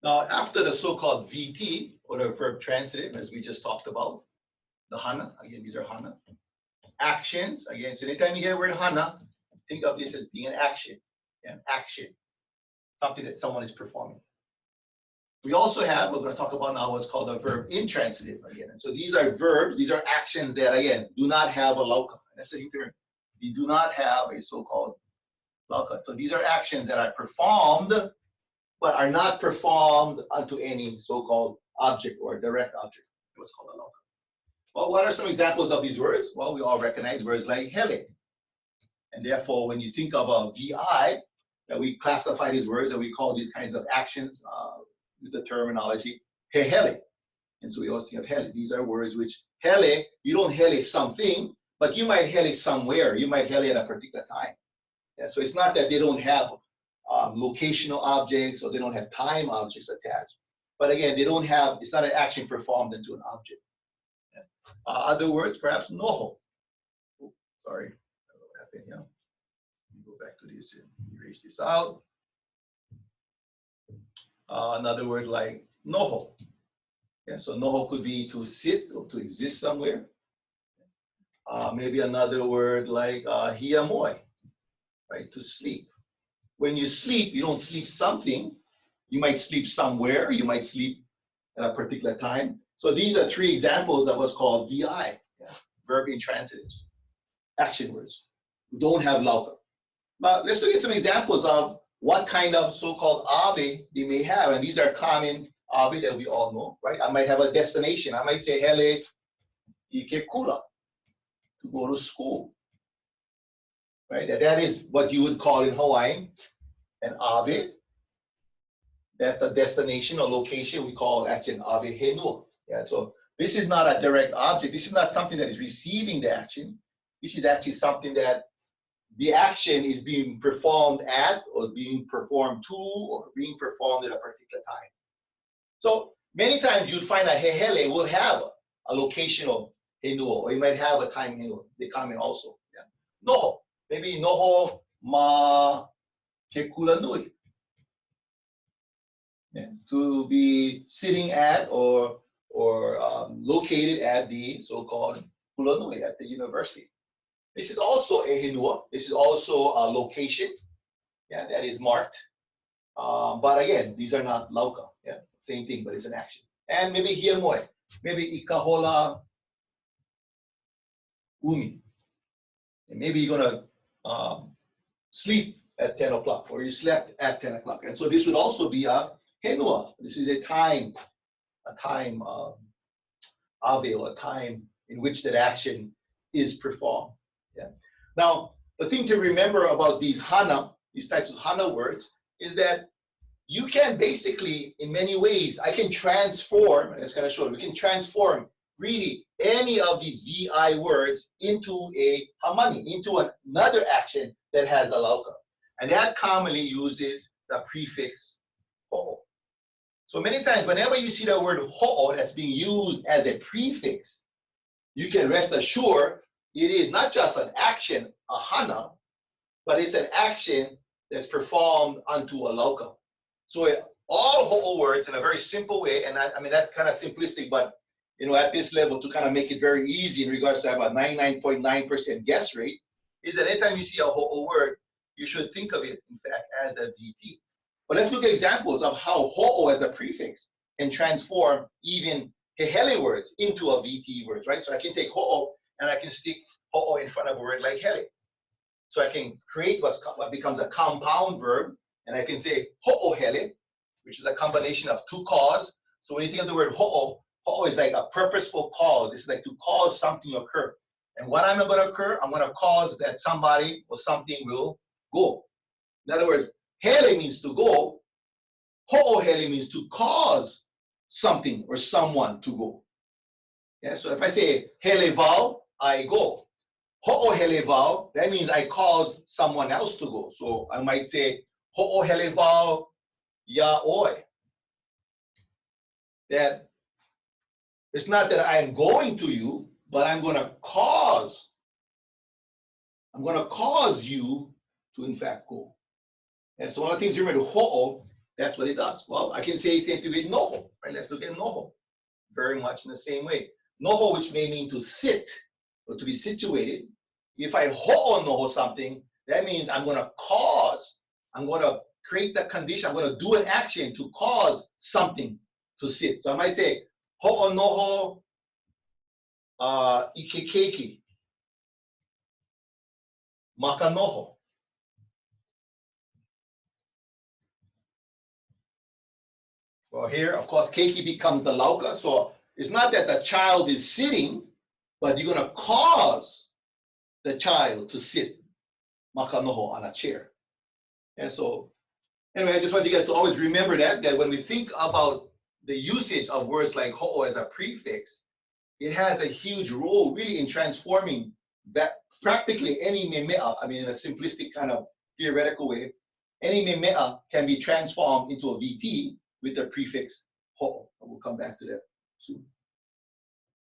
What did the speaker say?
Now, after the so-called VT, or the verb transitive, as we just talked about, the hana, again, these are hana. Actions, again, so anytime you hear the word hana, think of this as being an action, something that someone is performing. We also have, we're going to talk about now what's called a verb intransitive again. And so these are verbs, these are actions that, again, do not have a lauka. That's the thing to remember. They do not have a so-called lauka. So these are actions that are performed, but are not performed onto any so-called object or direct object. What's called a lauka. Well, what are some examples of these words? Well, we all recognize words like hele. And therefore, when you think of a VI, that we classify these words and we call these kinds of actions with the terminology hehele. And so we also think of hele. These are words which hele, you don't hele something, but you might hele somewhere. You might hele at a particular time. Yeah, so it's not that they don't have locational objects or they don't have time objects attached. But again, they don't have, it's not an action performed into an object. Yeah. Other words, perhaps noho. Oh, sorry, I don't know what happened here. Let me go back to this and erase this out. Another word like noho. Yeah, so noho could be to sit or to exist somewhere. Maybe another word like hiamoi, right, to sleep. When you sleep, you don't sleep something. You might sleep somewhere. You might sleep at a particular time. So these are three examples of what's called VI, verb intransitives, action words. We don't have lauka. But let's look at some examples of what kind of so-called ave they may have. And these are common ave that we all know, right? I might have a destination. I might say hele ikekula, to go to school, right? That is what you would call in Hawaiian an ave. That's a destination or location. We call actually an ave henua. Yeah, so this is not a direct object. This is not something that is receiving the action. This is actually something that the action is being performed at, or being performed to, or being performed at a particular time. So many times you'd find a hehele will have a locational henua, or you might have a time henua. They come in also. Yeah. Noho, maybe noho ma ke kula nui. Yeah. To be sitting at or located at the so-called kula nui, at the university. This is also a henua. This is also a location, yeah, that is marked. But again, these are not lauka. Yeah, same thing, but it's an action. And maybe hiamoi, maybe ikahola umi. And maybe you're gonna sleep at 10 o'clock, or you slept at 10 o'clock. And so this would also be a henua. This is a time ave, or a time in which that action is performed. Yeah. Now, the thing to remember about these hana, these types of hana words, is that you can basically, in many ways, I can transform, and it's going to show, we can transform really any of these VI words into a hamani, into another action that has a lauka. And that commonly uses the prefix ho'o. So many times, whenever you see the word ho'o that's being used as a prefix, you can rest assured it is not just an action, a hana, but it's an action that's performed onto a lauka. So all ho'o words, in a very simple way, and I mean that's kind of simplistic, but at this level, to kind of make it very easy in regards to have a 99.9% guess rate, is that anytime you see a ho'o word, you should think of it, in fact, as a VT. But let's look at examples of how ho'o as a prefix can transform even hehele words into a VT words, right? So I can take ho'o and I can stick ho'o in front of a word like hele. So I can create what becomes a compound verb, and I can say ho'o hele, which is a combination of two cause. So when you think of the word ho'o, ho'o is like a purposeful cause. It's like to cause something to occur. And what am I going to occur? I'm going to cause that somebody or something will go. In other words, hele means to go. Ho'o hele means to cause something or someone to go. Yeah, so if I say hele vau, I go. Ho'o hele vau, that means I caused someone else to go. So I might say ho'o hele vau ya oi. That it's not that I'm going to you, but I'm going to cause you to in fact go. And so one of the things you remember, ho'o, That's what it does. Well, I can say same thing with noho, right? Let's look at noho. Very much in the same way. Noho, which may mean to sit or to be situated. If I ho'o noho something, that means I'm going to cause, I'm going to create the condition, I'm going to do an action to cause something to sit. So I might say, ho'o noho ikekeki, maka noho. Well, here, of course, keiki becomes the lauka. So it's not that the child is sitting, but you're going to cause the child to sit maka noho on a chair. And so, anyway, I just want you guys to always remember that when we think about the usage of words like ho'o as a prefix, it has a huge role really in transforming that practically any memeʻa, I mean, in a simplistic kind of theoretical way, any memeʻa can be transformed into a VT with the prefix ho'o. We'll come back to that soon.